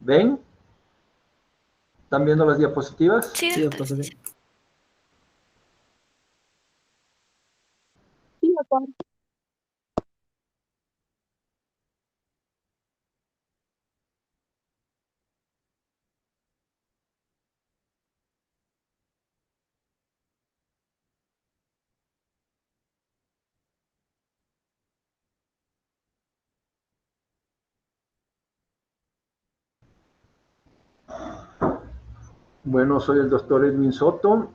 ¿Ven? ¿Están viendo las diapositivas? Sí, Sí, doctor. doctor, sí. Sí, doctor. Bueno, soy el doctor Edwin Soto.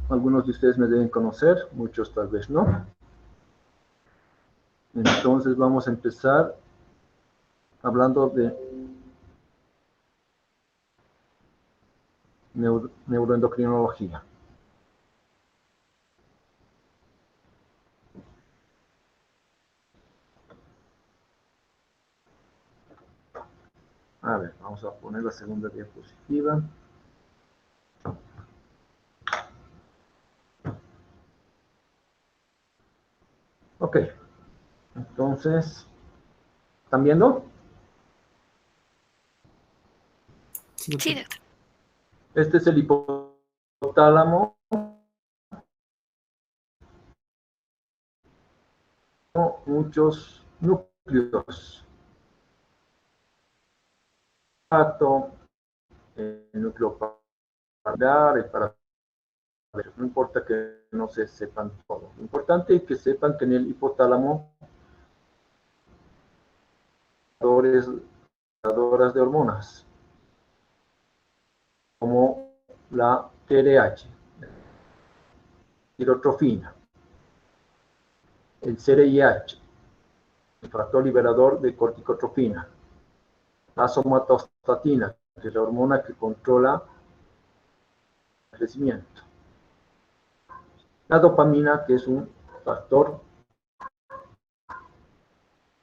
Algunos de ustedes me deben conocer, muchos tal vez no. Entonces vamos a empezar hablando de neuroendocrinología. A ver, vamos a poner la segunda diapositiva. Ok, entonces, ¿están viendo? Sí, doctor. Sí, doctor. Este es el hipotálamo, muchos núcleos. El núcleo papilar, el paraverso. No importa que no se sepan todo. Lo importante es que sepan que en el hipotálamo generadoras de hormonas, como la TRH, tirotrofina, el CRIH, el factor liberador de corticotropina, la somatostatina, que es la hormona que controla el crecimiento, la dopamina, que es un factor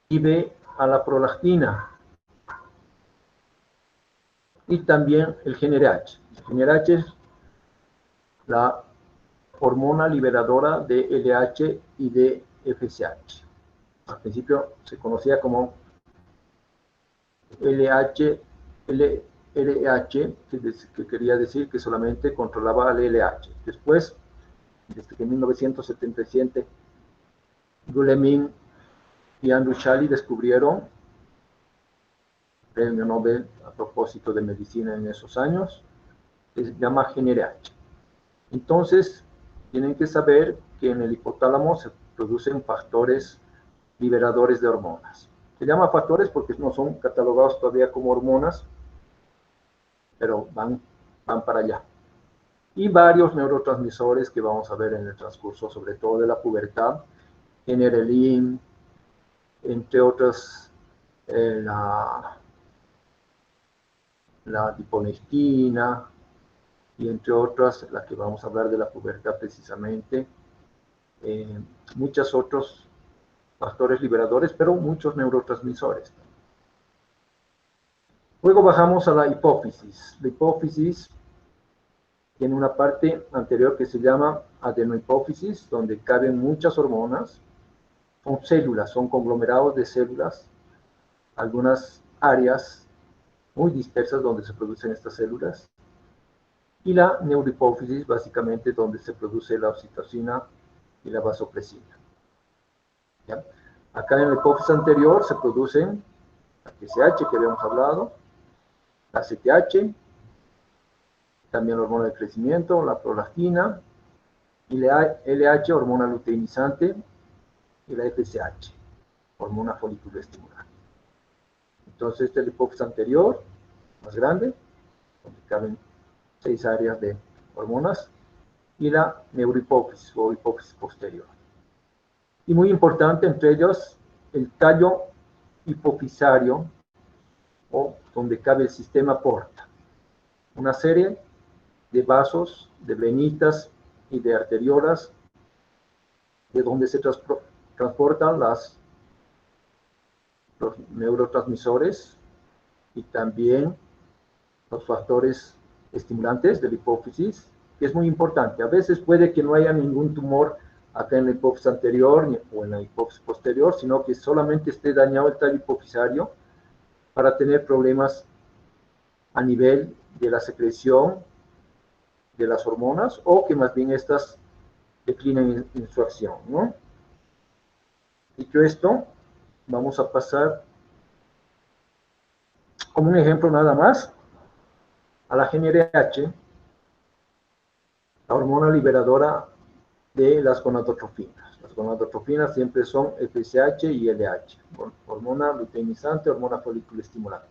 que inhibe a la prolactina, y también el GnRH. El GnRH es la hormona liberadora de LH y de FSH. Al principio se conocía como LH, LRH, que quería decir que solamente controlaba el LH. Después, desde que en 1977, Guillemin y Andrew Schally descubrieron, premio Nobel a propósito de medicina en esos años, que se llama GnRH. Entonces, tienen que saber que en el hipotálamo se producen factores liberadores de hormonas. Se llama factores porque no son catalogados todavía como hormonas, pero van para allá. Y varios neurotransmisores que vamos a ver en el transcurso, sobre todo de la pubertad, generelin, entre otras, la adiponectina, y entre otras, la que vamos a hablar de la pubertad precisamente, muchos otros factores liberadores, pero muchos neurotransmisores. Luego bajamos a la hipófisis. La hipófisis tiene una parte anterior que se llama adenohipófisis, donde caben muchas hormonas. Son células, son conglomerados de células, algunas áreas muy dispersas donde se producen estas células. Y la neurohipófisis, básicamente, donde se produce la oxitocina y la vasopresina. ¿Ya? Acá en la hipófisis anterior se producen la TSH que habíamos hablado, la CTH, también la hormona de crecimiento, la prolactina, y la LH, hormona luteinizante, y la FSH, hormona folículo estimulante. Entonces, esta es la hipófisis anterior, más grande, donde caben 6 áreas de hormonas, y la neurohipófisis o hipófisis posterior. Y muy importante entre ellos, el tallo hipofisario, o donde cabe el sistema porta. Una serie de vasos, de venitas y de arteriolas, de donde se transportan los neurotransmisores y también los factores estimulantes de la hipófisis, que es muy importante. A veces puede que no haya ningún tumor acá en la hipófisis anterior o en la hipófisis posterior, sino que solamente esté dañado el tallo hipofisario para tener problemas a nivel de la secreción de las hormonas, o que más bien estas declinen en su acción, ¿no? Dicho esto, vamos a pasar como un ejemplo nada más a la GnRH, la hormona liberadora de las gonadotrofinas. Las gonadotrofinas siempre son FSH y LH, hormona luteinizante, hormona folículo estimulante.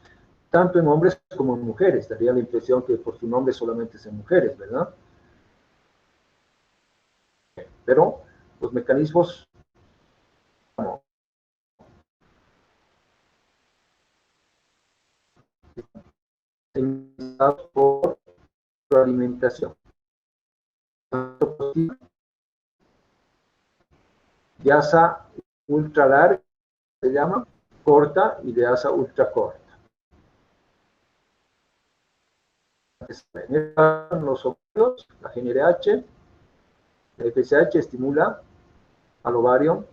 Tanto en hombres como en mujeres. Daría la impresión que por su nombre solamente es en mujeres, ¿verdad? Pero los mecanismos por su alimentación. De asa ultra larga se llama, corta, y de asa ultra corta. En los ovarios, la GnRH, la FSH estimula al ovario,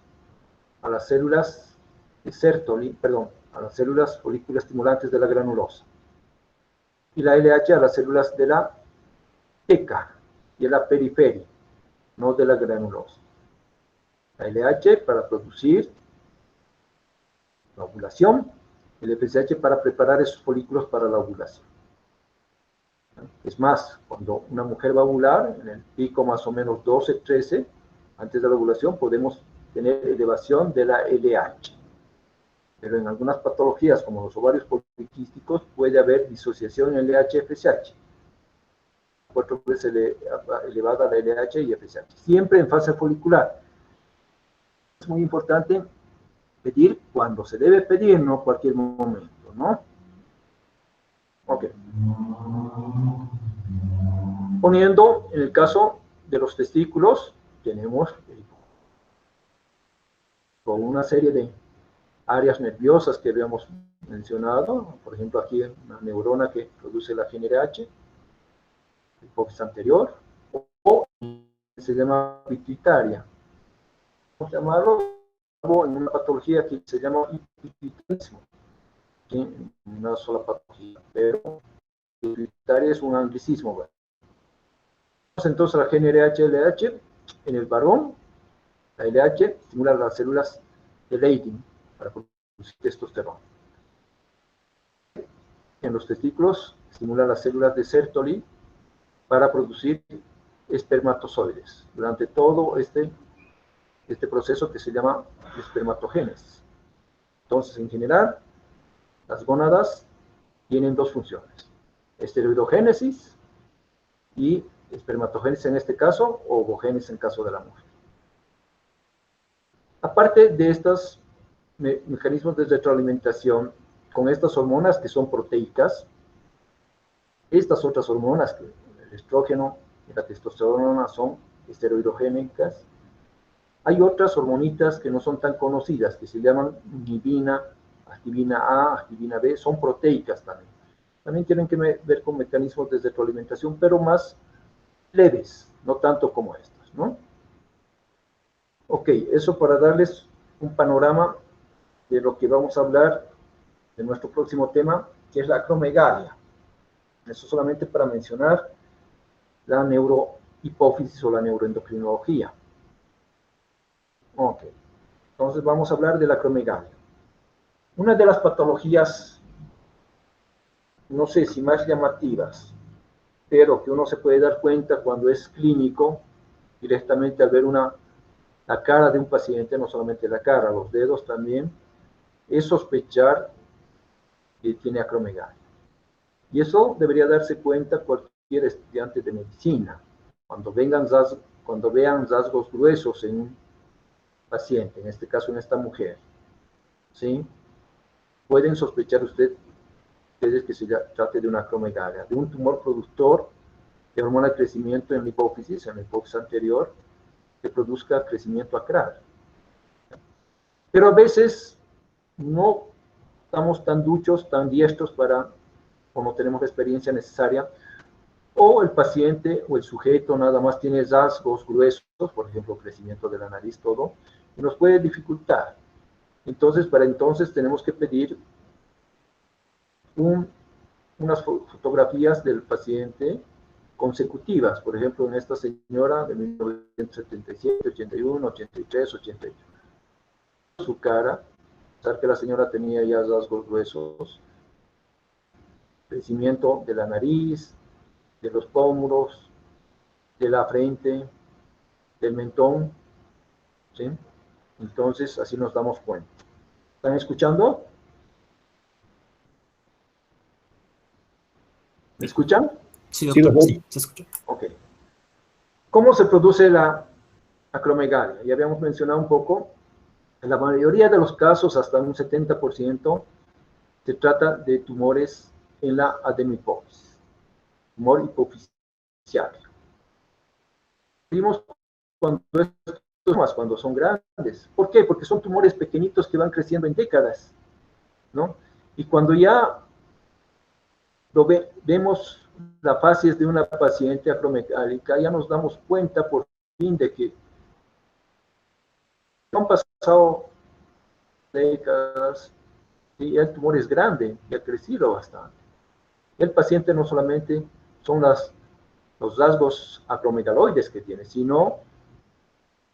a las células de Sertoli, perdón, a las células folículo estimulantes de la granulosa. Y la LH a las células de la teca y a la periferia, no de la granulosa. La LH para producir la ovulación, el FSH para preparar esos folículos para la ovulación. Es más, cuando una mujer va a ovular, en el pico más o menos 12-13, antes de la ovulación, podemos tener elevación de la LH. Pero en algunas patologías, como los ovarios poliquísticos, puede haber disociación en LH-FSH. 4 veces elevada la LH y FSH. Siempre en fase folicular. Es muy importante pedir cuando se debe pedir, no cualquier momento, ¿no? Ok. Poniendo en el caso de los testículos, tenemos con una serie de áreas nerviosas que habíamos mencionado, por ejemplo aquí una neurona que produce la GnRH, el hipófisis anterior, o se llama pituitaria. Vamos a llamarlo en una patología que se llama pituitarismo, una sola patología, pero pituitaria es un anglicismo. ¿Verdad? Entonces la GnRH-LH en el varón, la LH estimula las células de Leydig para producir testosterona. En los testículos estimula las células de Sertoli para producir espermatozoides durante todo este proceso que se llama espermatogénesis. Entonces, en general, las gónadas tienen dos funciones: esteroidogénesis y espermatogénesis en este caso, o ovogénesis en caso de la mujer. Aparte de estos mecanismos de retroalimentación con estas hormonas que son proteicas, estas otras hormonas, que el estrógeno y la testosterona son esteroidogénicas, hay otras hormonitas que no son tan conocidas, que se llaman inhibina, activina A, activina B, son proteicas también. También tienen que ver con mecanismos de retroalimentación, pero más leves, no tanto como estas, ¿no? Ok, eso para darles un panorama de lo que vamos a hablar de nuestro próximo tema, que es la acromegalia. Eso solamente para mencionar la neurohipófisis o la neuroendocrinología. Ok, entonces vamos a hablar de la acromegalia. Una de las patologías, no sé si más llamativas, pero que uno se puede dar cuenta cuando es clínico, directamente al ver la cara de un paciente, no solamente la cara, los dedos también, es sospechar que tiene acromegalia. Y eso debería darse cuenta cualquier estudiante de medicina. Cuando vean rasgos gruesos en un paciente, en este caso en esta mujer, ¿sí? Pueden sospechar ustedes que se trate de una acromegalia, de un tumor productor de hormona de crecimiento en la hipófisis anterior, que produzca crecimiento acral. Pero a veces no estamos tan duchos, tan diestros o no tenemos la experiencia necesaria, o el paciente o el sujeto nada más tiene rasgos gruesos, por ejemplo, crecimiento de la nariz, todo, y nos puede dificultar. Entonces, para entonces tenemos que pedir un unas fotografías del paciente consecutivas, por ejemplo, en esta señora de 1977, 81, 83, 88. Su cara, pensar que la señora tenía ya rasgos gruesos, crecimiento de la nariz, de los pómulos, de la frente, del mentón, ¿sí? Entonces, así nos damos cuenta. ¿Están escuchando? ¿Me escuchan? Sí, Sí, doctor, doctor. sí, se escucha. Ok. ¿Cómo se produce la acromegalia? Ya habíamos mencionado un poco. En la mayoría de los casos, hasta un 70%, se trata de tumores en la adenohipófisis, tumor hipofisiario. Vimos cuando son grandes. ¿Por qué? Porque son tumores pequeñitos que van creciendo en décadas, ¿no? Y cuando ya vemos la fase de una paciente acromegálica, ya nos damos cuenta por fin de que han pasado décadas y el tumor es grande y ha crecido bastante. El paciente no solamente son los rasgos acromegaloides que tiene, sino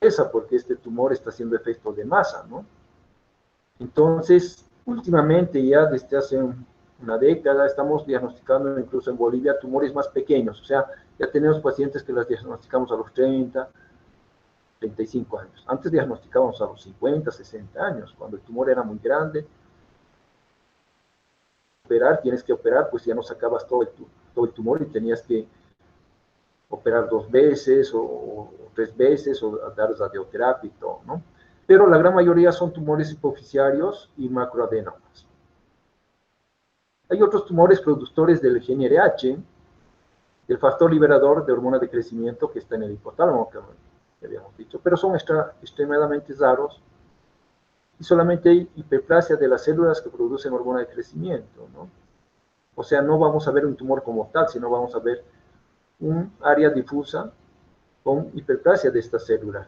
esa porque este tumor está haciendo efecto de masa, ¿no? Entonces, últimamente, ya desde hace una década, estamos diagnosticando incluso en Bolivia tumores más pequeños, o sea, ya tenemos pacientes que las diagnosticamos a los 30, 35 años. Antes diagnosticábamos a los 50, 60 años, cuando el tumor era muy grande. Tienes que operar, pues ya no sacabas todo el tumor y tenías que operar 2 veces o 3 veces o dar radioterapia y todo, ¿no? Pero la gran mayoría son tumores hipofisiarios y macroadenomas. Hay otros tumores productores del gen RH, del factor liberador de hormona de crecimiento que está en el hipotálamo, que habíamos dicho, pero son extremadamente raros y solamente hay hiperplasia de las células que producen hormona de crecimiento, ¿no? O sea, no vamos a ver un tumor como tal, sino vamos a ver un área difusa con hiperplasia de estas células.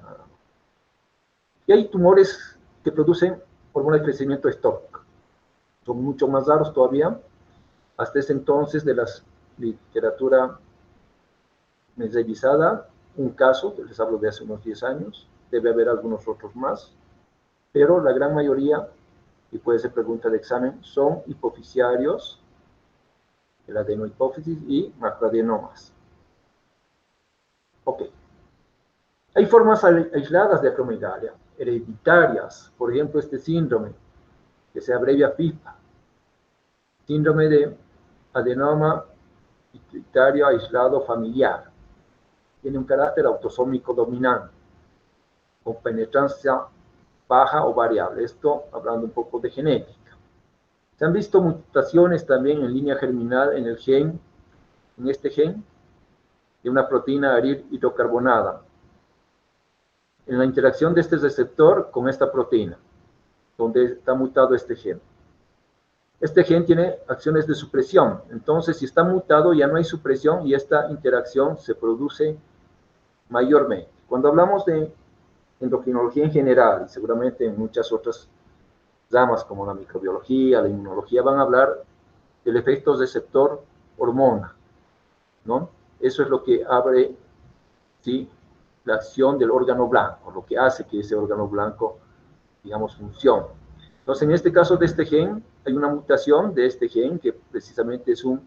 Y hay tumores que producen hormona de crecimiento ectópico. Son mucho más raros todavía. Hasta ese entonces, de la literatura revisada, un caso, les hablo de hace unos 10 años, debe haber algunos otros más, pero la gran mayoría, y puede ser pregunta de examen, son hipofisiarios, el adenohipófisis y macroadenomas. Ok. Hay formas aisladas de acromegalia, hereditarias, por ejemplo, este síndrome, que se abrevia FIPA, síndrome de adenoma pituitario aislado familiar. Tiene un carácter autosómico dominante, con penetrancia baja o variable. Esto hablando un poco de genética. Se han visto mutaciones también en línea germinal en el gen, en este gen, de una proteína aril hidrocarbonada, en la interacción de este receptor con esta proteína, donde está mutado este gen. Este gen tiene acciones de supresión, entonces si está mutado ya no hay supresión y esta interacción se produce mayormente. Cuando hablamos de endocrinología en general, y seguramente en muchas otras ramas como la microbiología, la inmunología, van a hablar del efecto receptor hormona, ¿no? Eso es lo que abre, ¿sí?, la acción del órgano blanco, lo que hace que ese órgano blanco, digamos, funcione. Entonces, en este caso de este gen, hay una mutación de este gen que precisamente es un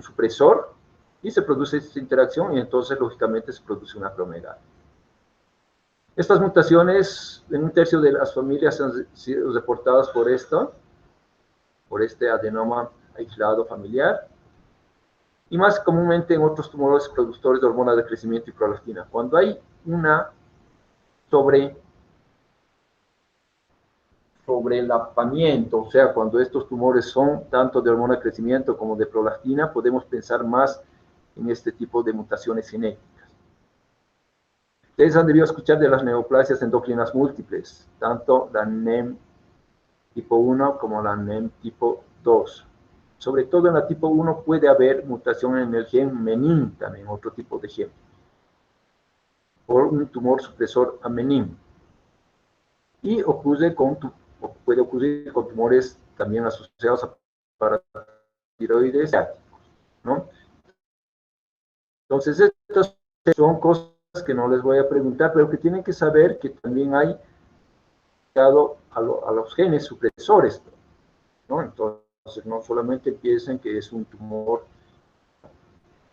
supresor y se produce esta interacción y entonces, lógicamente, se produce una acromegalia. Estas mutaciones, en un tercio de las familias han sido reportadas por este adenoma aislado familiar, y más comúnmente en otros tumores productores de hormona de crecimiento y prolactina. Cuando hay una sobrelapamiento, o sea, cuando estos tumores son tanto de hormona de crecimiento como de prolactina, podemos pensar más en este tipo de mutaciones genéticas. Ustedes han debido escuchar de las neoplasias endocrinas múltiples, tanto la NEM tipo 1 como la NEM tipo 2. Sobre todo en la tipo 1 puede haber mutación en el gen menin, también otro tipo de gen, por un tumor supresor a menin. Y puede ocurrir con tumores también asociados a tiroides, ¿no? Entonces, estas son cosas que no les voy a preguntar, pero que tienen que saber que también hay a los genes supresores, ¿no? Entonces, no solamente piensen que es un tumor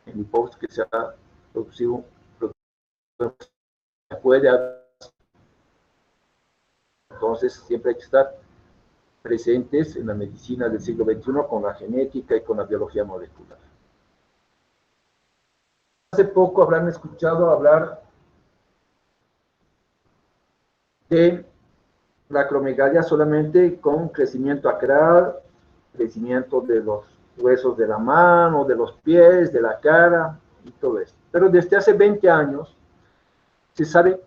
en hipófisis que se ha producido, puede haber. Entonces, siempre hay que estar presentes en la medicina del siglo XXI con la genética y con la biología molecular. Hace poco habrán escuchado hablar de la acromegalia solamente con crecimiento acral, crecimiento de los huesos de la mano, de los pies, de la cara y todo esto. Pero desde hace 20 años se sabe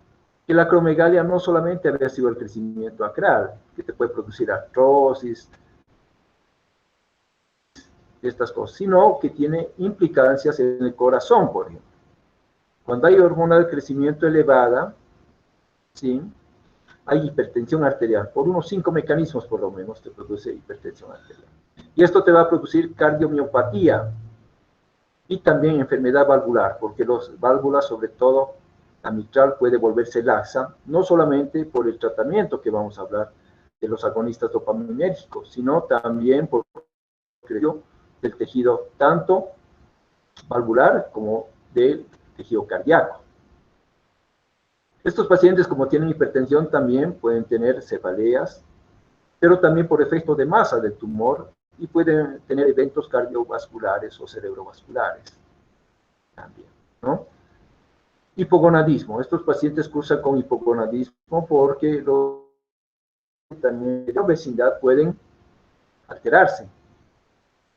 que la acromegalia no solamente había sido el crecimiento acral, que te puede producir artrosis, estas cosas, sino que tiene implicancias en el corazón, por ejemplo. Cuando hay hormona de crecimiento elevada, ¿sí?, hay hipertensión arterial. Por unos 5 mecanismos, por lo menos, te produce hipertensión arterial. Y esto te va a producir cardiomiopatía y también enfermedad valvular, porque las válvulas, sobre todo la mitral, puede volverse laxa, no solamente por el tratamiento que vamos a hablar de los agonistas dopaminérgicos, sino también por del tejido tanto valvular como del tejido cardíaco. Estos pacientes, como tienen hipertensión, también pueden tener cefaleas, pero también por efecto de masa del tumor, y pueden tener eventos cardiovasculares o cerebrovasculares también, ¿no? Hipogonadismo. Estos pacientes cursan con hipogonadismo porque también de la obesidad pueden alterarse.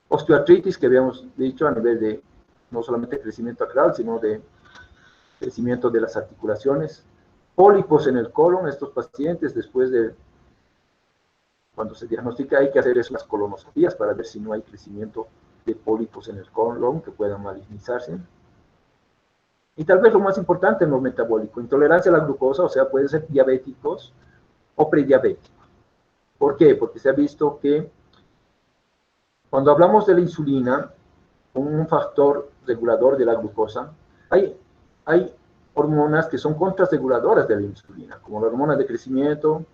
Osteoartritis, que habíamos dicho a nivel de no solamente crecimiento acral, sino de crecimiento de las articulaciones. Pólipos en el colon. Estos pacientes, después de cuando se diagnostica, hay que hacer las colonoscopías para ver si no hay crecimiento de pólipos en el colon que puedan malignizarse. Y tal vez lo más importante en lo metabólico, intolerancia a la glucosa, o sea, pueden ser diabéticos o prediabéticos. ¿Por qué? Porque se ha visto que cuando hablamos de la insulina, un factor regulador de la glucosa, hay hormonas que son contrarreguladoras de la insulina, como la hormona de crecimiento,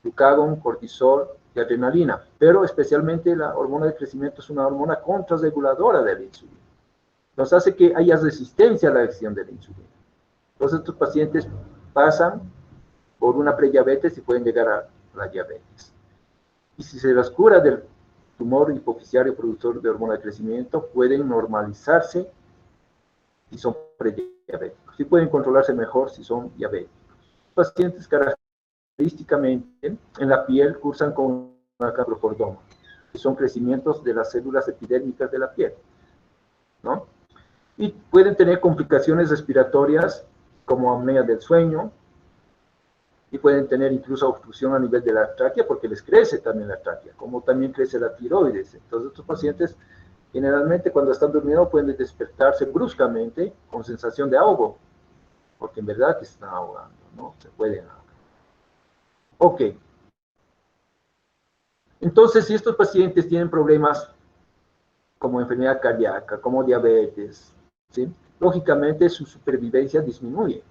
glucagón, cortisol y adrenalina, pero especialmente la hormona de crecimiento es una hormona contrarreguladora de la insulina. Nos hace que haya resistencia a la acción de la insulina. Entonces estos pacientes pasan por una prediabetes y pueden llegar a la diabetes. Y si se las cura del tumor hipofisiario productor de hormona de crecimiento, pueden normalizarse si son prediabéticos. Y pueden controlarse mejor si son diabéticos. Los pacientes característicamente en la piel cursan con una caprocordoma, que son crecimientos de las células epidérmicas de la piel, ¿no? Y pueden tener complicaciones respiratorias como apnea del sueño, y pueden tener incluso obstrucción a nivel de la tráquea porque les crece también la tráquea, como también crece la tiroides. Entonces estos pacientes generalmente cuando están durmiendo pueden despertarse bruscamente con sensación de ahogo, porque en verdad que se están ahogando, ¿no? Se pueden ahogar. Ok. Entonces, si estos pacientes tienen problemas como enfermedad cardíaca, como diabetes, ¿sí?, lógicamente su supervivencia disminuye.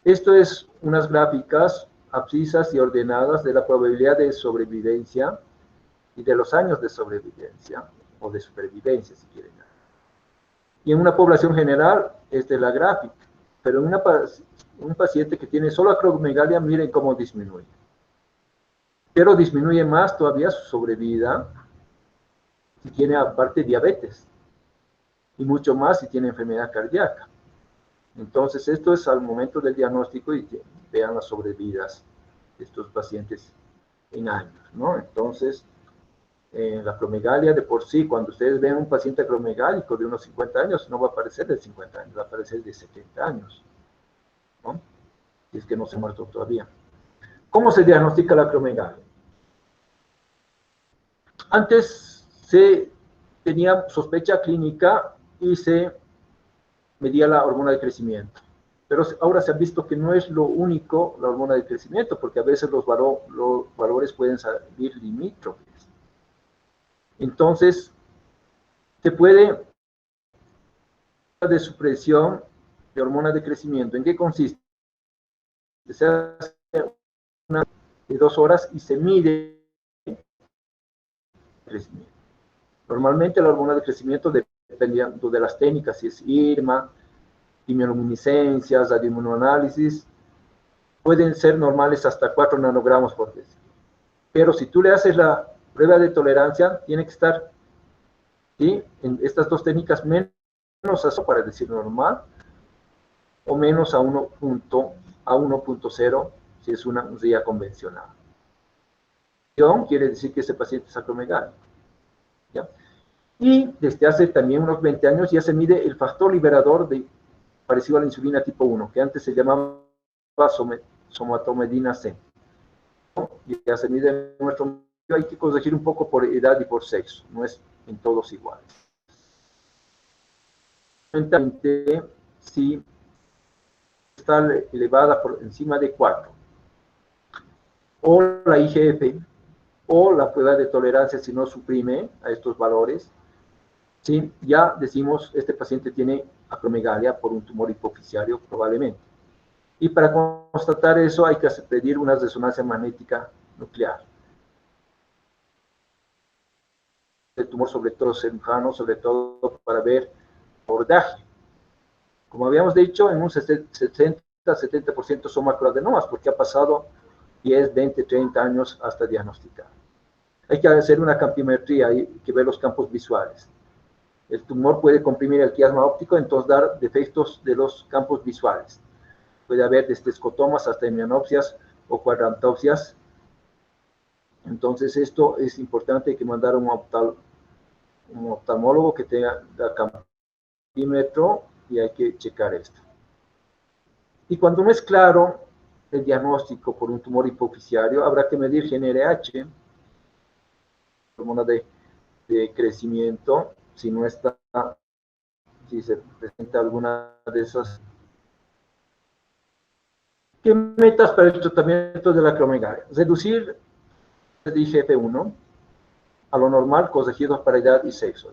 Esto es unas gráficas abscisas y ordenadas de la probabilidad de sobrevivencia y de los años de sobrevivencia, o de supervivencia, si quieren. Y en una población general, esta es la gráfica, pero en un paciente que tiene solo acromegalia, miren cómo disminuye. Pero disminuye más todavía su sobrevida si tiene aparte diabetes, y mucho más si tiene enfermedad cardíaca. Entonces, esto es al momento del diagnóstico y vean las sobrevidas de estos pacientes en años, ¿no? Entonces, la acromegalia de por sí, cuando ustedes ven un paciente acromegálico de unos 50 años, no va a aparecer de 50 años, va a aparecer de 70 años, ¿no? Y es que no se ha muerto todavía. ¿Cómo se diagnostica la acromegalia? Antes se tenía sospecha clínica y se medía la hormona de crecimiento. Pero ahora se ha visto que no es lo único la hormona de crecimiento, porque a veces los valores pueden salir limítrofes. Entonces, se puede de supresión de hormonas de crecimiento. ¿En qué consiste? Se hace una de 2 horas y se mide el crecimiento. Normalmente la hormona de crecimiento, dependiendo de las técnicas, si es IRMA, inmunoluminiscencias, radioinmunoanálisis, pueden ser normales hasta 4 nanogramos por decilitro. Pero si tú le haces la prueba de tolerancia, tiene que estar, ¿sí?, en estas dos técnicas menos a eso, para decir normal, o menos a 1.0 si es una RIA convencional. Quiere decir que ese paciente es acromegálico, ¿ya? Y desde hace también unos 20 años ya se mide el factor liberador parecido a la insulina tipo 1, que antes se llamaba somatomedina C. Y ya se mide en nuestro medio. Hay que corregir un poco por edad y por sexo, no es en todos iguales. Si está elevada por encima de 4, o la IGF, o la prueba de tolerancia si no suprime a estos valores, ¿sí?, ya decimos, este paciente tiene acromegalia por un tumor hipofisiario probablemente. Y para constatar eso hay que pedir una resonancia magnética nuclear. El tumor, sobre todo cirujano, sobre todo para ver bordaje. Como habíamos dicho, en un 60-70% son macroadenomas, porque ha pasado 10, 20, 30 años hasta diagnosticar. Hay que hacer una campimetría, hay que ver los campos visuales. El tumor puede comprimir el quiasma óptico, entonces dar defectos de los campos visuales. Puede haber desde escotomas hasta hemianopsias o cuadrantopsias. Entonces esto es importante, hay que mandar a un oftalmólogo que tenga el campímetro y hay que checar esto. Y cuando no es claro el diagnóstico por un tumor hipofisiario, habrá que medir GnRH, hormona de crecimiento, si no está, si se presenta alguna de esas. ¿Qué metas para el tratamiento de la acromegalia? Reducir el IGF-1 a lo normal, corregidos para edad y sexo.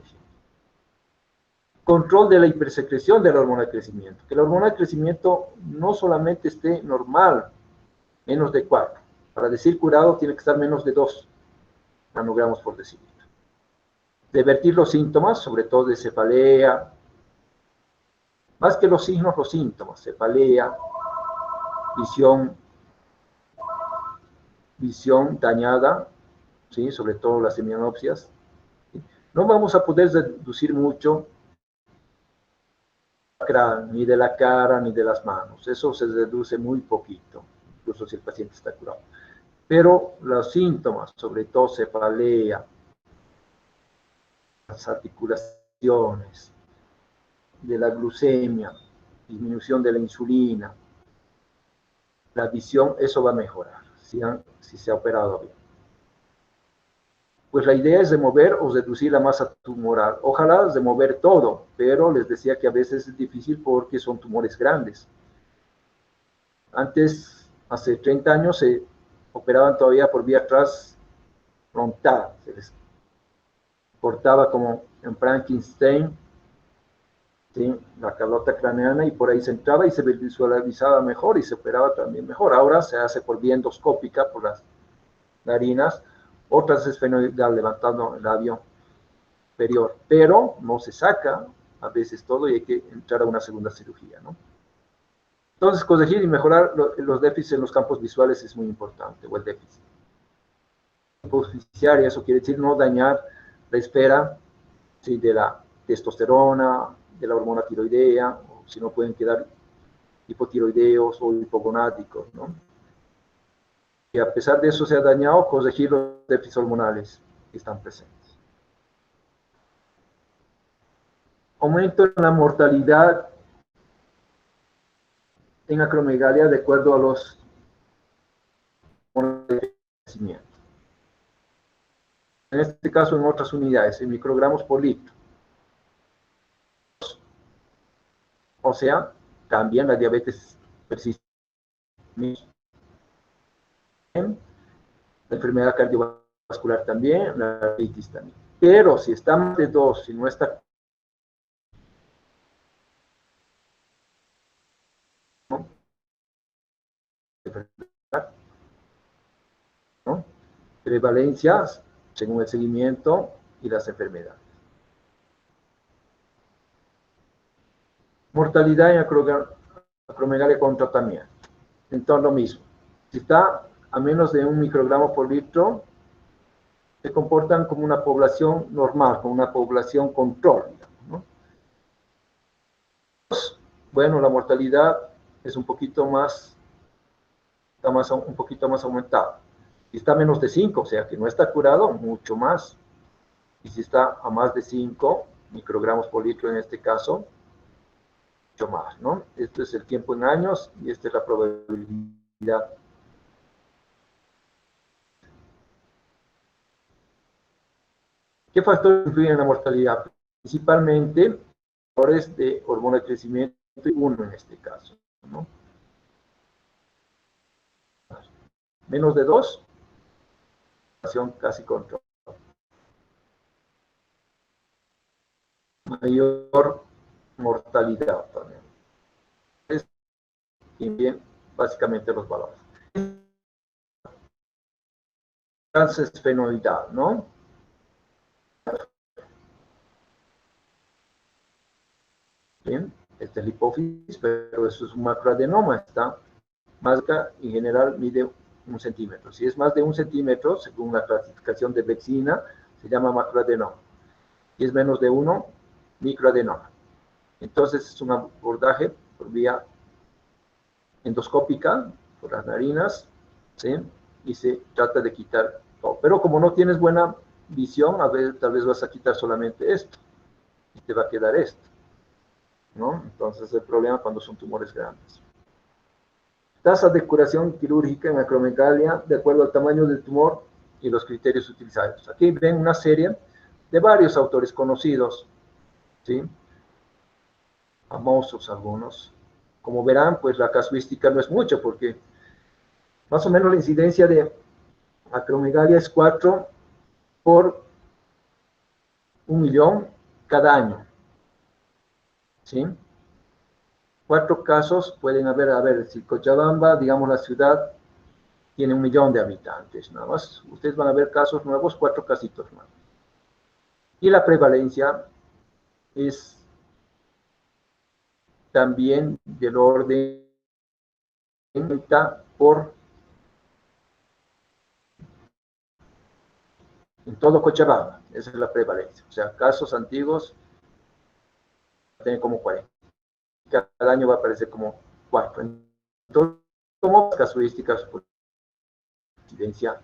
Control de la hipersecreción de la hormona de crecimiento. Que la hormona de crecimiento no solamente esté normal, menos de 4. Para decir curado tiene que estar menos de 2 nanogramos por decilitro. Revertir los síntomas, sobre todo de cefalea, más que los signos, los síntomas, cefalea, visión dañada, ¿sí?, sobre todo las hemianopsias. No vamos a poder reducir mucho ni de la cara ni de las manos, eso se reduce muy poquito, incluso si el paciente está curado. Pero los síntomas, sobre todo cefalea, las articulaciones, de la glucemia, disminución de la insulina, la visión, eso va a mejorar si se ha operado bien. Pues la idea es remover o reducir la masa tumoral. Ojalá remover todo, pero les decía que a veces es difícil porque son tumores grandes. Antes, hace 30 años, se operaban todavía por vía transfrontal. Se les cortaba como en Frankenstein, ¿sí?, la calota craneana, y por ahí se entraba y se visualizaba mejor y se operaba también mejor. Ahora se hace por vía endoscópica, por las narinas, otras es fenoidal, levantando el labio superior, pero no se saca a veces todo y hay que entrar a una segunda cirugía, ¿no? Entonces, corregir y mejorar los déficits en los campos visuales es muy importante, o el déficit. Hipofisiaria, eso quiere decir no dañar la esfera, ¿sí?, de la testosterona, de la hormona tiroidea, o si no pueden quedar hipotiroideos o hipogonáticos, ¿no? Y a pesar de eso se ha dañado, corregir los déficits hormonales que están presentes. Aumento en la mortalidad en acromegalia de acuerdo a los hormonas de crecimiento. En este caso, en otras unidades, en microgramos por litro. O sea, también la diabetes persiste. La enfermedad cardiovascular también, la artritis también. Pero si está más de 2, si no está, ¿no? Prevalencias según el seguimiento y las enfermedades. Mortalidad en acromegalia con tratamiento. Entonces lo mismo. Si está a menos de 1 microgramo por litro, se comportan como una población normal, como una población control, digamos, ¿no? Bueno, la mortalidad es un poquito más, un poquito más aumentada. Si está a menos de 5, o sea que no está curado, mucho más. Y si está a más de 5 microgramos por litro en este caso, mucho más, ¿no? Este es el tiempo en años y esta es la probabilidad. ¿Qué factores influyen en la mortalidad? Principalmente factores de hormona de crecimiento y uno en este caso, ¿no? Menos de 2, casi control. Mayor mortalidad también. Y bien, básicamente los valores. Transesfenoidal, ¿no? Bien, esta es la hipófisis, pero eso es un macroadenoma, está más en general mide 1 centímetro. Si es más de 1 centímetro, según la clasificación de Bexina, se llama macroadenoma. Si es menos de 1, microadenoma. Entonces es un abordaje por vía endoscópica, por las narinas, ¿sí? Y se trata de quitar todo. Pero como no tienes buena visión, a ver, tal vez vas a quitar solamente esto y te va a quedar esto, ¿no? Entonces el problema cuando son tumores grandes. Tasa de curación quirúrgica en acromegalia de acuerdo al tamaño del tumor y los criterios utilizados. Aquí ven una serie de varios autores conocidos, ¿sí? Famosos algunos. Como verán, pues la casuística no es mucho, porque más o menos la incidencia de acromegalia es 4 por 1.000.000 cada año, ¿sí? 4 casos pueden haber, a ver, si Cochabamba, digamos la ciudad, tiene 1.000.000 de habitantes, nada más. Ustedes van a ver casos nuevos, 4 casitos más. Y la prevalencia es también del orden por en todo Cochabamba, esa es la prevalencia. O sea, casos antiguos tienen como 40. Cada año va a aparecer como 4. Entonces, como casuísticas por incidencia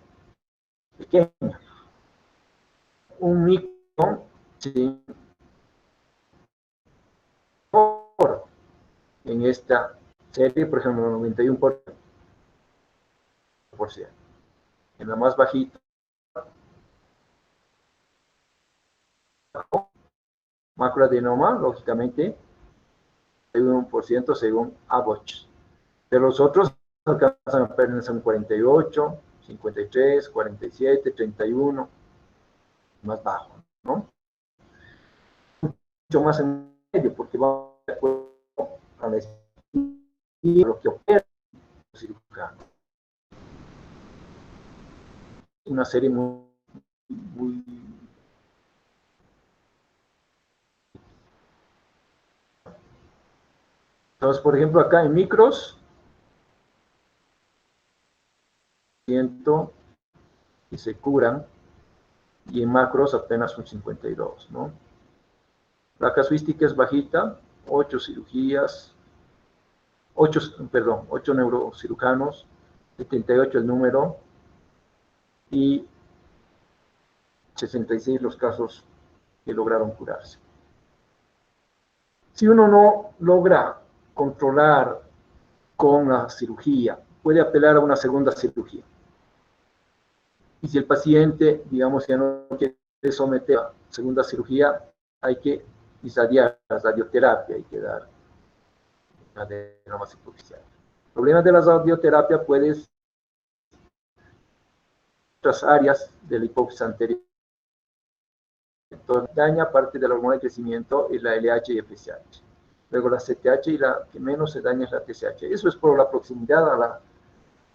pequeña. Un micro, sí, en esta serie, por ejemplo, 91%. En la más bajita, macroadenoma, lógicamente, hay 1% según Abbott. Pero los otros alcanzan apenas un 48, 53, 47, 31, más bajo, ¿no? Mucho más en medio, porque va de acuerdo a la y lo que opera el cirujano. Una serie muy entonces, por ejemplo, acá en micros, y se curan, y en macros apenas un 52, ¿no? La casuística es bajita, 8 cirugías, 8 neurocirujanos, 78 el número, y 66 los casos que lograron curarse. Si uno no logra controlar con la cirugía, puede apelar a una segunda cirugía. Y si el paciente, digamos, ya no quiere someter a segunda cirugía, hay que irradiar, la radioterapia, hay que dar adenoma superficial. El problema de la radioterapia puede ser otras áreas de la hipófisis anterior Entonces, daña parte de la hormona de crecimiento y la LH y FSH. Luego la CTH y la que menos se daña es la TSH. Eso es por la proximidad a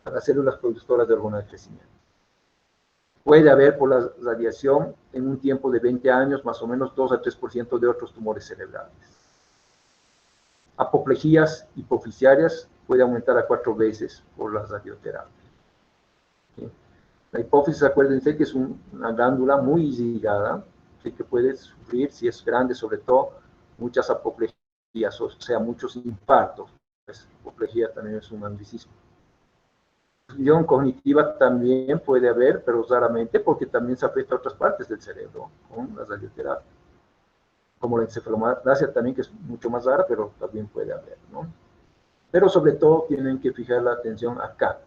las células productoras de hormona de crecimiento. Puede haber por la radiación en un tiempo de 20 años más o menos 2 a 3% de otros tumores cerebrales. Apoplejías hipofisiarias puede aumentar a 4 veces por la radioterapia. ¿Sí? La hipófisis, acuérdense que es una glándula muy irrigada, ¿sí? Que puede sufrir, si es grande sobre todo, muchas apoplejías, o sea, muchos infartos. Pues, apoplejía también es un anglicismo. Función cognitiva también puede haber, pero raramente, porque también se afecta a otras partes del cerebro con la radioterapia. Como la encefaloplasia también, que es mucho más rara, pero también puede haber, ¿no? Pero sobre todo tienen que fijar la atención acá,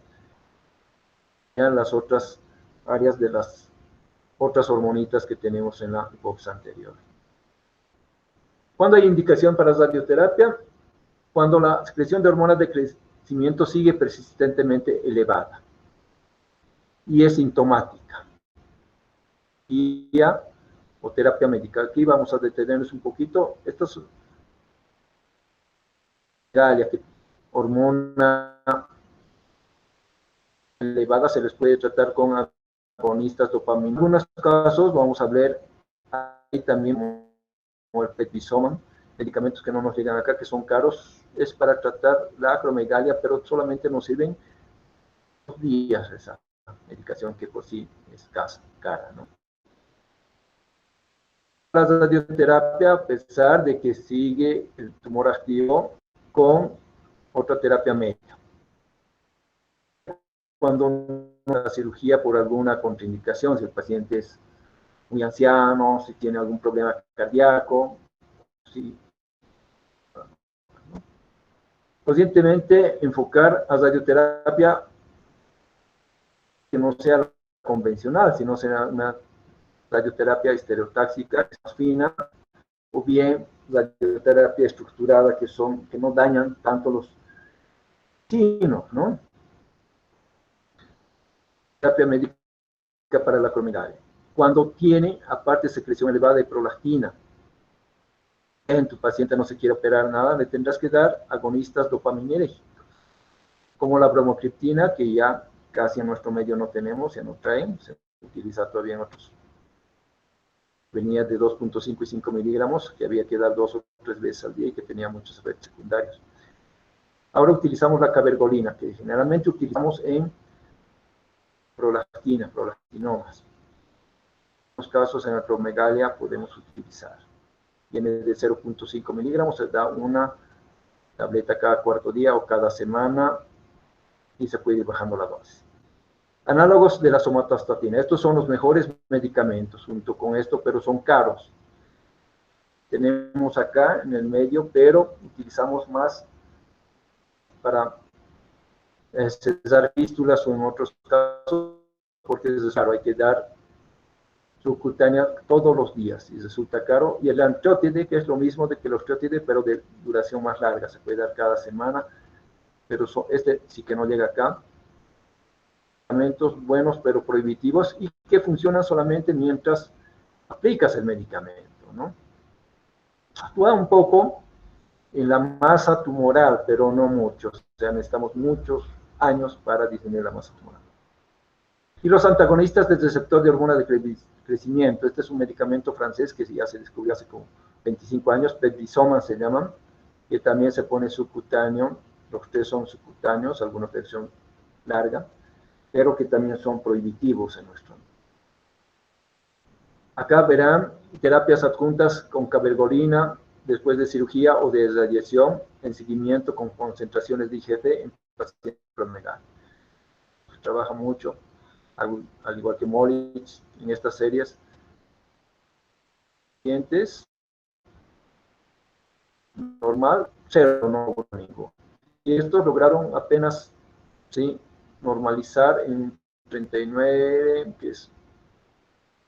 en las otras áreas de las otras hormonitas que tenemos en la box anterior. ¿Cuándo hay indicación para radioterapia? Cuando la secreción de hormonas de crecimiento sigue persistentemente elevada y es sintomática. Y ya, o terapia médica. Aquí vamos a detenernos un poquito. Esta es que hormona elevada se les puede tratar con agonistas dopamina. En algunos casos vamos a ver ahí también como el prednisoman, medicamentos que no nos llegan acá, que son caros, es para tratar la acromegalia, pero solamente nos sirven 2 días esa medicación que por sí es cara, ¿no? La radioterapia, a pesar de que sigue el tumor activo con otra terapia médica. Cuando una cirugía por alguna contraindicación, si el paciente es muy anciano, si tiene algún problema cardíaco, si conscientemente enfocar a radioterapia que no sea la convencional, sino sea una radioterapia estereotáxica, más fina, o bien radioterapia estructurada, que no dañan tanto los chinos, ¿no? Terapia médica para la acromegalia. Cuando tiene, aparte, secreción elevada de prolactina, en tu paciente no se quiere operar nada, le tendrás que dar agonistas dopaminérgicos, como la bromocriptina, que ya casi en nuestro medio no tenemos, ya no traen, se utiliza todavía en otros. Venía de 2.5 y 5 miligramos, que había que dar 2 o 3 veces al día y que tenía muchos efectos secundarios. Ahora utilizamos la cabergolina, que generalmente utilizamos en prolaktinomas. En algunos casos en acromegalia podemos utilizar. Viene de 0.5 miligramos, se da una tableta cada cuarto día o cada semana y se puede ir bajando la dosis. Análogos de la somatostatina. Estos son los mejores medicamentos junto con esto, pero son caros. Tenemos acá en el medio, pero utilizamos más para cesar fístulas o en otros casos, porque es caro, hay que dar subcutánea todos los días y resulta caro. Y el antiótide, que es lo mismo que los osteótides, pero de duración más larga, se puede dar cada semana, pero este sí que no llega acá. Medicamentos buenos pero prohibitivos y que funcionan solamente mientras aplicas el medicamento, ¿no? Actúa un poco en la masa tumoral, pero no mucho. O sea, necesitamos muchos años para disminuir la masa tumoral. Y los antagonistas del receptor de hormona de crecimiento. Este es un medicamento francés que ya se descubrió hace como 25 años, prednisoman se llaman, que también se pone subcutáneo. Los 3 son subcutáneos, algunos de versión larga, pero que también son prohibitivos en nuestro. Acá verán terapias adjuntas con cabergolina después de cirugía o de radiación en seguimiento con concentraciones de IGF en pacientes acromegalia. Trabaja mucho, al igual que Moritz, en estas series. Pacientes normal, 0, no ninguno. Y estos lograron apenas, ¿sí?, normalizar en 39, que es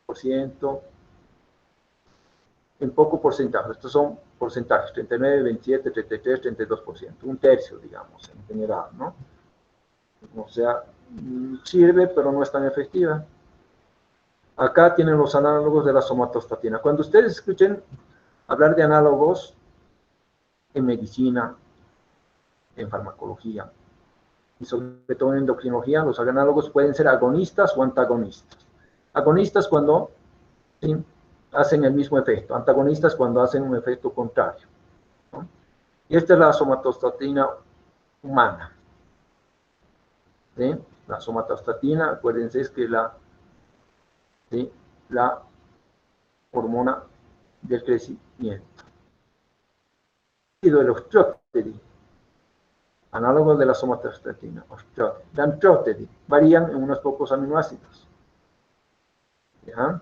por ciento, en poco porcentaje. Estos son porcentajes, 39, 27, 33, 32%, un tercio, digamos, en general, ¿no? O sea, sirve, pero no es tan efectiva. Acá tienen los análogos de la somatostatina. Cuando ustedes escuchen hablar de análogos en medicina, en farmacología, y sobre todo en endocrinología, los análogos pueden ser agonistas o antagonistas. Agonistas cuando ¿sí? hacen el mismo efecto, antagonistas cuando hacen un efecto contrario, ¿no? Y esta es la somatostatina humana, ¿sí? La somatostatina, acuérdense, es que ¿sí? la hormona del crecimiento. Y de los osteotédi, análogos de la somatostatina, la antiótedi, varían en unos pocos aminoácidos. ¿Ya?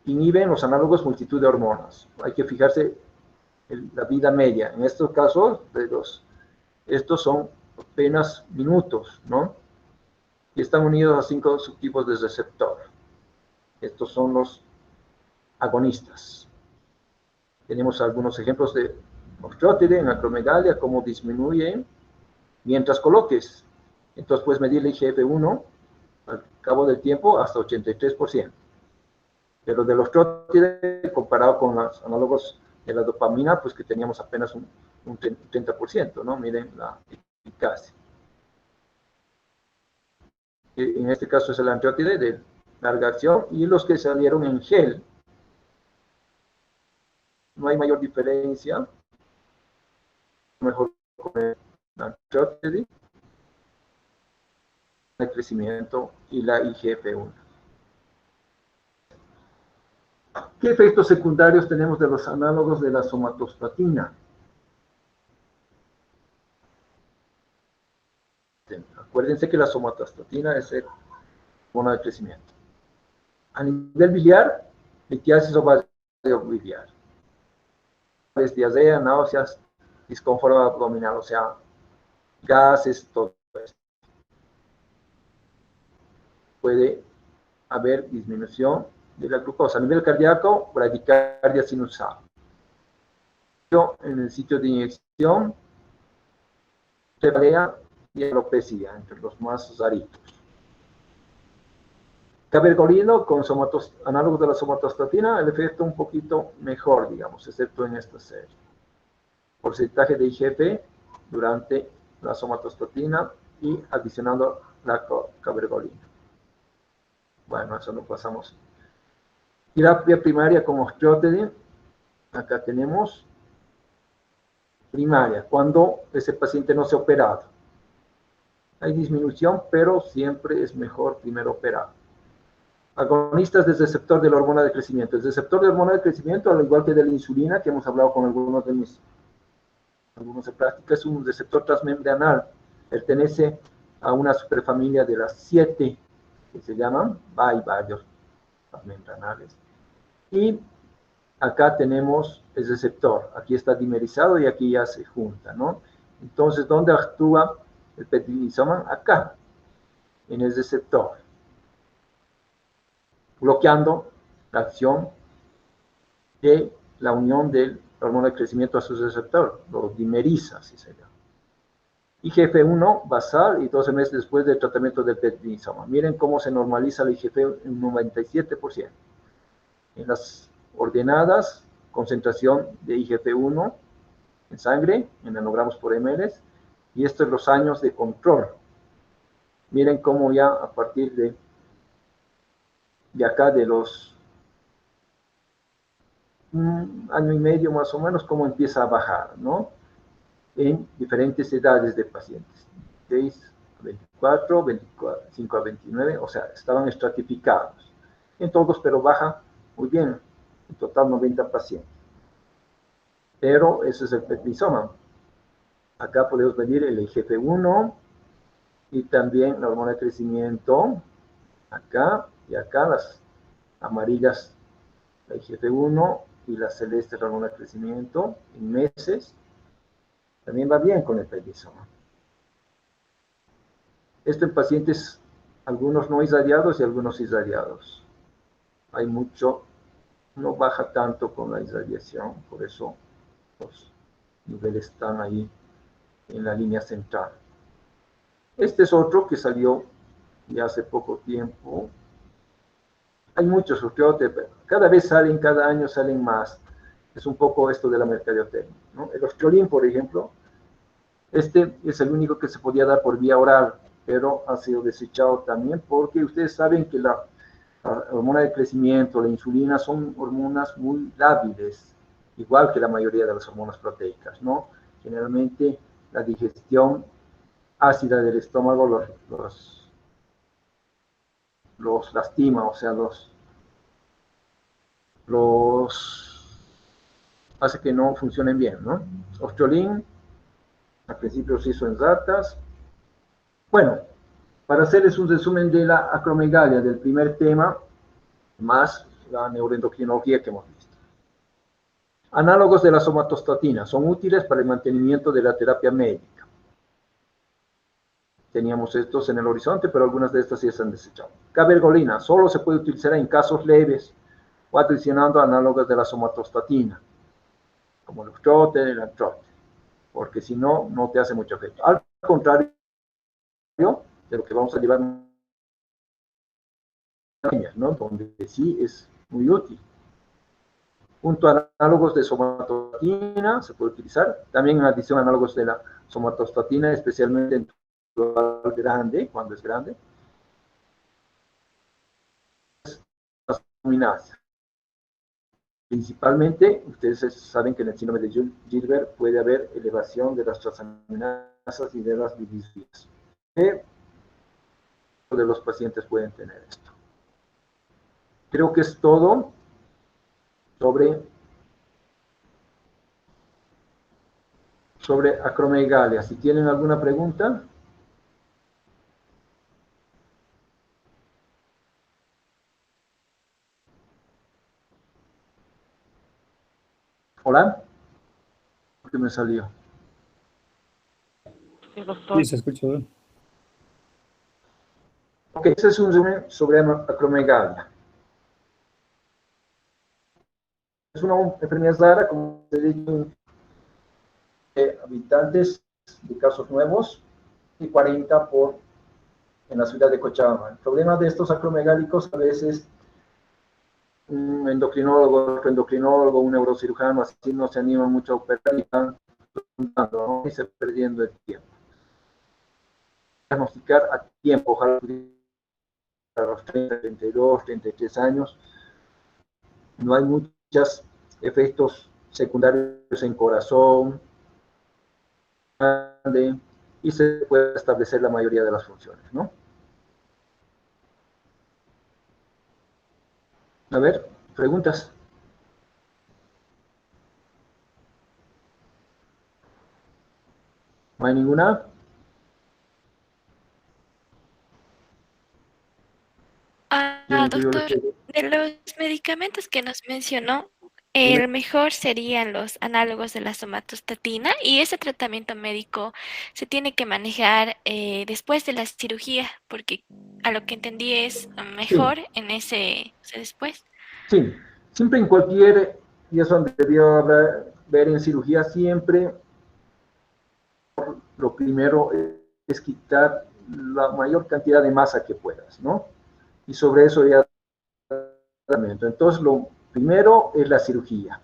Inhiben los análogos multitud de hormonas. Hay que fijarse en la vida media. En estos casos, estos son apenas minutos, ¿no? Y están unidos a 5 subtipos de receptor. Estos son los agonistas. Tenemos algunos ejemplos de osteótede en acromegalia, cómo disminuye mientras coloques. Entonces puedes medir el IGF-1 al cabo del tiempo hasta 83%. Pero de los osteótede, comparado con los análogos de la dopamina, pues que teníamos apenas un 30%, ¿no? Miren la eficacia. En este caso es el antiótide de larga acción, y los que salieron en gel, no hay mayor diferencia, mejor con el antiótide, el crecimiento y la IGF-1. ¿Qué efectos secundarios tenemos de los análogos de la somatostatina? Acuérdense que la somatostatina es el hormona de crecimiento. A nivel biliar, litiasis o vacío biliar. Diarrea, náuseas, disconfort abdominal, o sea, gases, todo esto. Puede haber disminución de la glucosa. A nivel cardíaco, bradicardia sinusal. En el sitio de inyección, cefalea y alopecia, entre los más raritos. Cabergolino con análogos de la somatostatina, el efecto un poquito mejor, digamos, excepto en esta serie. Porcentaje de IGF durante la somatostatina y adicionando la cabergolina. Bueno, eso lo pasamos. Terapia primaria con osteótede. Acá tenemos primaria, cuando ese paciente no se ha operado. Hay disminución, pero siempre es mejor primero operar. Agonistas del receptor de la hormona de crecimiento. El receptor de la hormona de crecimiento, al igual que de la insulina, que hemos hablado con algunos de práctica, es un receptor transmembranal. Pertenece a una superfamilia de las 7 que se llaman, hay varios transmembranales. Y acá tenemos el receptor. Aquí está dimerizado y aquí ya se junta, ¿no? Entonces, ¿dónde actúa el prednisona? Acá, en el receptor, bloqueando la acción de la unión de la hormona de crecimiento a su receptor, lo dimeriza, así se llama. IGF-1 basal y 12 meses después del tratamiento del prednisona. Miren cómo se normaliza el IGF en 97%. En las ordenadas, concentración de IGF-1 en sangre, en nanogramos por ml, y estos son los años de control. Miren cómo ya a partir de acá, de los un año y medio más o menos, cómo empieza a bajar, ¿no? En diferentes edades de pacientes, 6 a 24, 25 a 29, o sea, estaban estratificados en todos, pero baja muy bien, en total 90 pacientes. Pero ese es el prednisona. Acá podemos medir el IGF-1 y también la hormona de crecimiento, acá y acá, las amarillas, la IGF-1 y la celeste, la hormona de crecimiento, en meses. También va bien con el prednisona. Esto en pacientes, algunos no irradiados y algunos irradiados. Hay mucho, no baja tanto con la irradiación, por eso los niveles están ahí en la línea central. Este es otro que salió ya hace poco tiempo, hay muchos osteotes, cada vez salen, cada año salen más. Es un poco esto de la mercadotecnia, ¿no? El osteolín, por ejemplo, este es el único que se podía dar por vía oral, pero ha sido desechado también porque ustedes saben que la hormona de crecimiento, la insulina, son hormonas muy lábiles, igual que la mayoría de las hormonas proteicas, ¿no? Generalmente la digestión ácida del estómago los lastima, o sea, los hace que no funcionen bien, ¿no? Osteolín, al principio se hizo en ratas. Bueno, para hacerles un resumen de la acromegalia, del primer tema, más la neuroendocrinología que hemos visto. Análogos de la somatostatina son útiles para el mantenimiento de la terapia médica. Teníamos estos en el horizonte, pero algunas de estas ya se han desechado. Cabergolina solo se puede utilizar en casos leves o adicionando análogos de la somatostatina, como el Utrote, el Antrote, porque si no, no te hace mucho efecto. Al contrario de lo que vamos a llevar, ¿no? Donde sí es muy útil. Junto a análogos de somatostatina se puede utilizar, también en adición a análogos de la somatostatina, especialmente en grande, cuando es grande. Las luminasas. Principalmente, ustedes saben que en el síndrome de Gilbert puede haber elevación de las transaminasas y de las bilirrubinas. ¿Qué de los pacientes pueden tener esto? Creo que es todo sobre acromegalia. Si tienen alguna pregunta. Hola. ¿Por qué me salió? Sí, doctor. Sí, se escucha bien. Ok, ese es un resumen sobre acromegalia. Es una enfermedad rara, como se dice, habitantes de casos nuevos y 40 en la ciudad de Cochabamba. El problema de estos acromegálicos a veces un endocrinólogo, otro endocrinólogo, un neurocirujano, así no se animan mucho a operar y están juntando, ¿no? Y se perdiendo el tiempo. Diagnosticar a tiempo, ojalá a los 30, 32, 33 años, no hay muchos efectos secundarios en corazón, y se puede establecer la mayoría de las funciones, ¿no? A ver, preguntas. ¿No hay ninguna? Doctor, de los medicamentos que nos mencionó, el mejor serían los análogos de la somatostatina y ese tratamiento médico se tiene que manejar después de la cirugía, porque a lo que entendí es mejor Sí, en ese después. sí. Siempre en cualquier, y eso debió ver en cirugía, siempre lo primero es quitar la mayor cantidad de masa que puedas, ¿no? Y sobre eso ya tratamiento. Entonces, lo primero es la cirugía.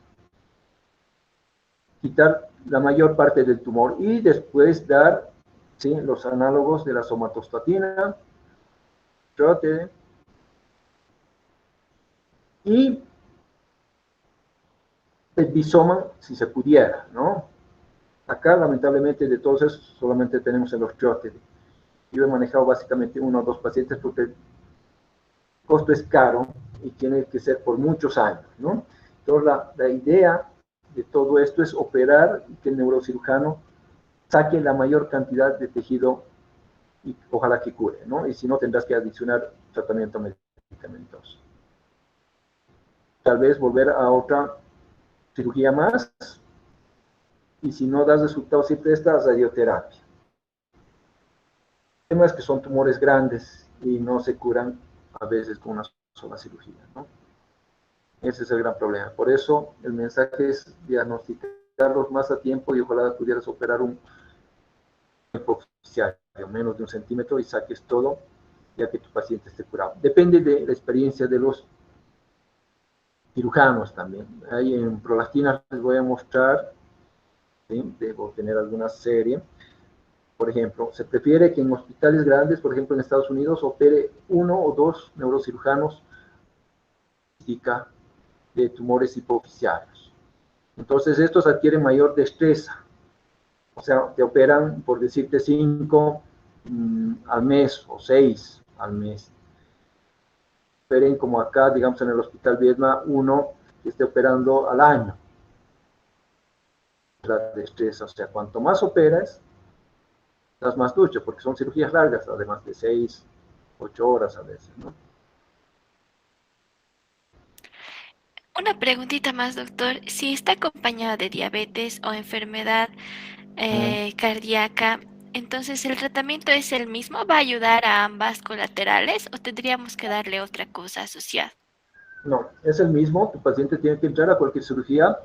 Quitar la mayor parte del tumor y después dar, ¿sí?, los análogos de la somatostatina, trote, y el bisoma, si se pudiera, ¿no? Acá, lamentablemente, de todos esos, solamente tenemos el osteote. Yo he manejado básicamente uno o dos pacientes porque el costo es caro y tiene que ser por muchos años, ¿no? Entonces, la idea de todo esto es operar y que el neurocirujano saque la mayor cantidad de tejido y ojalá que cure, ¿no? Y si no, tendrás que adicionar tratamiento medicamentoso. Tal vez volver a otra cirugía más, y si no das resultados, siempre esta radioterapia. El tema es que son tumores grandes y no se curan a veces con una sola cirugía, ¿no? Ese es el gran problema. Por eso el mensaje es diagnosticarlos más a tiempo y ojalá pudieras operar un hipoficiario, menos de 1 centímetro, y saques todo, ya que tu paciente esté curado. Depende de la experiencia de los cirujanos también. Ahí en prolactinas les voy a mostrar, ¿sí? Debo tener alguna serie. Por ejemplo, se prefiere que en hospitales grandes, por ejemplo en Estados Unidos, opere 1 o 2 neurocirujanos de tumores hipoficiarios. Entonces estos adquieren mayor destreza. O sea, te operan, por decirte, 5 al mes o 6 al mes. Operen como acá, digamos en el Hospital Viedma, uno que esté operando al año. La destreza, o sea, cuanto más operas, das más ducho, porque son cirugías largas, además de 6, 8 horas a veces, ¿no? Una preguntita más, doctor. Si está acompañado de diabetes o enfermedad cardíaca, entonces el tratamiento es el mismo, ¿va a ayudar a ambas colaterales o tendríamos que darle otra cosa asociada? No, es el mismo. Tu paciente tiene que entrar a cualquier cirugía.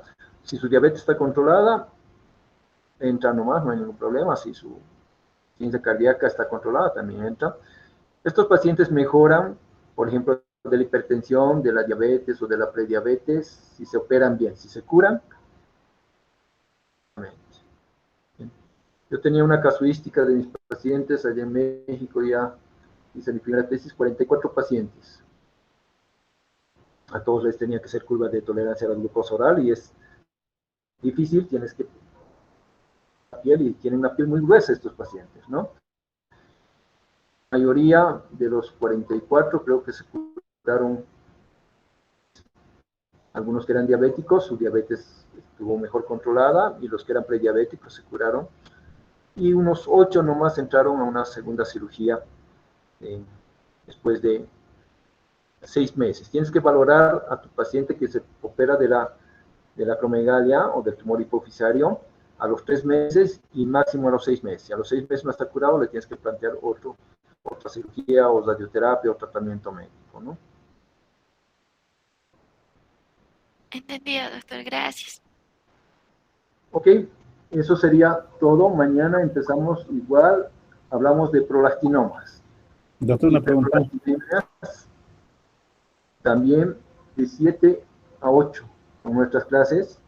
Si su diabetes está controlada, entra nomás, no hay ningún problema. Si su ciencia cardíaca está controlada, también entra. Estos pacientes mejoran, por ejemplo, de la hipertensión, de la diabetes o de la prediabetes, si se operan bien. Si se curan, yo tenía una casuística de mis pacientes allá en México, ya hice mi primera tesis, 44 pacientes. A todos les tenía que hacer curva de tolerancia a la glucosa oral y es difícil, tienes que la piel y tienen una piel muy gruesa estos pacientes, ¿no? La mayoría de los 44 creo que se curaron, algunos que eran diabéticos, su diabetes estuvo mejor controlada y los que eran prediabéticos se curaron y unos 8 nomás entraron a una segunda cirugía después de 6 meses. Tienes que valorar a tu paciente que se opera de la acromegalia o del tumor hipofisario a los 3 meses y máximo a los 6 meses. Si a los 6 meses no está curado, le tienes que plantear otra cirugía o radioterapia o tratamiento médico, ¿no? Entendido, doctor, gracias. Ok, eso sería todo. Mañana empezamos igual, hablamos de prolactinomas. Doctor, una pregunta. También de 7 a 8 en nuestras clases.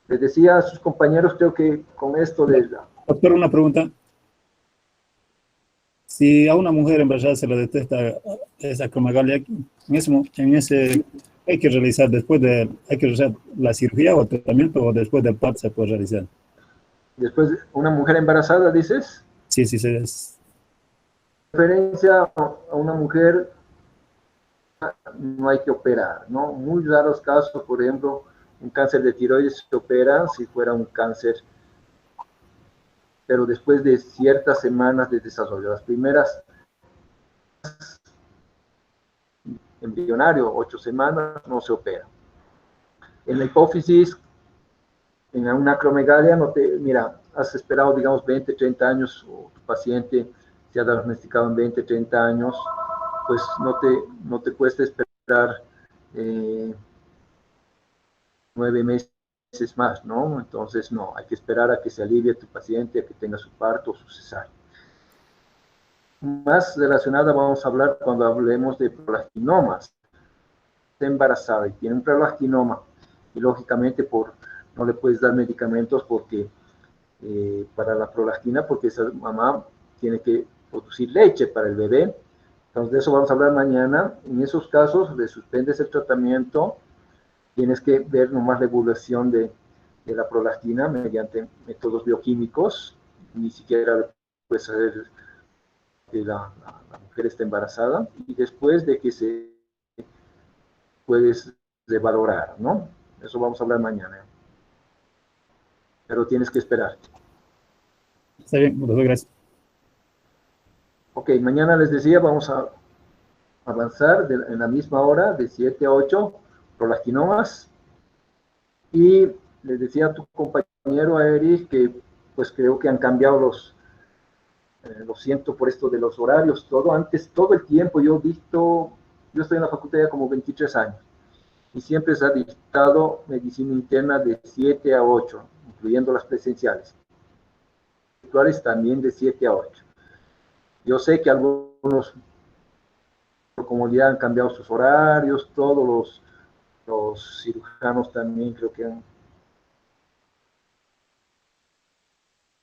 Les decía a sus compañeros, creo que con esto de Doctor, una pregunta. Si a una mujer embarazada se le detecta esa acromegalia, en ese hay que realizar hay que realizar la cirugía o el tratamiento o después del parto se puede realizar. después una mujer embarazada, dices, Sí, sí, sí. Es, referencia a una mujer no hay que operar, ¿no? Muy raros casos, por ejemplo, un cáncer de tiroides se opera si fuera un cáncer, pero después de ciertas semanas de desarrollo, las primeras embrionario, 8 semanas, no se opera. En la hipófisis, en una acromegalia, mira, has esperado, digamos, 20, 30 años, o tu paciente se ha diagnosticado en 20, 30 años, pues no te cuesta esperar 9 meses más, ¿no? Entonces, no, hay que esperar a que se alivie tu paciente, a que tenga su parto o su cesárea. Más relacionada vamos a hablar cuando hablemos de prolactinomas. Está embarazada y tiene un prolactinoma y lógicamente no le puedes dar medicamentos porque para la prolactina, porque esa mamá tiene que producir leche para el bebé. Entonces de eso vamos a hablar mañana. En esos casos le suspendes el tratamiento, tienes que ver nomás la evolución de la prolactina mediante métodos bioquímicos, ni siquiera puedes saber que la mujer está embarazada y después de que se puedes revalorar, ¿no? Eso vamos a hablar mañana. Pero tienes que esperar. está bien, doctor, gracias. Ok, mañana les decía, vamos a avanzar en la misma hora, de 7 a 8, prolactinomas. Y les decía a tu compañero, a Eric, que pues creo que han cambiado lo siento por esto de los horarios, todo. Antes, todo el tiempo yo estoy en la facultad ya como 23 años. Y siempre se ha dictado medicina interna de 7 a 8, incluyendo las presenciales. Virtuales también de 7 a 8. Yo sé que algunos por comodidad han cambiado sus horarios, todos los cirujanos también creo que han,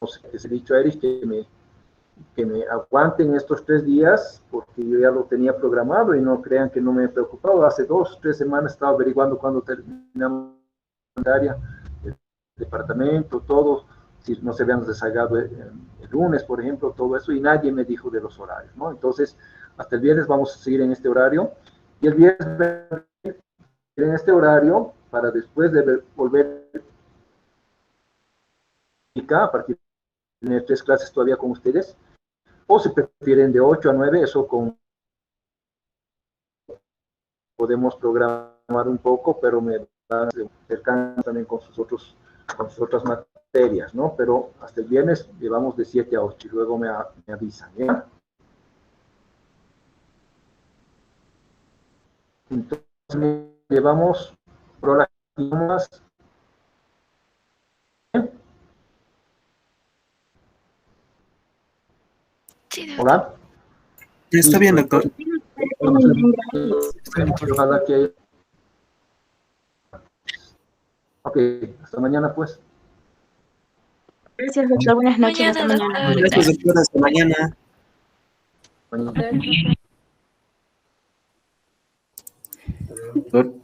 no sé, les he dicho a Erich que me aguanten estos 3 días, porque yo ya lo tenía programado y no crean que no me he preocupado. Hace 2, 3 semanas estaba averiguando cuándo terminamos la área, el departamento, todo, si no se habían desagado el lunes, por ejemplo, todo eso, y nadie me dijo de los horarios, ¿no? Entonces, hasta el viernes vamos a seguir en este horario, y el viernes en este horario, para después de volver a partir de tener 3 clases todavía con ustedes, o si prefieren de 8 a 9, eso podemos programar un poco, pero me va cercano también con sus otras materias, ¿no? Pero hasta el viernes llevamos de 7 a 8 y luego me avisan, ¿ya? Entonces llevamos programas. Sí, doctor. Hola. Está bien, doctor. Ojalá que... Ok, hasta mañana pues. Gracias, doctor. Buenas noches. Hasta Mañana, mañana. doctor. Gracias, doctor. Hasta mañana. Mañana. Doctor.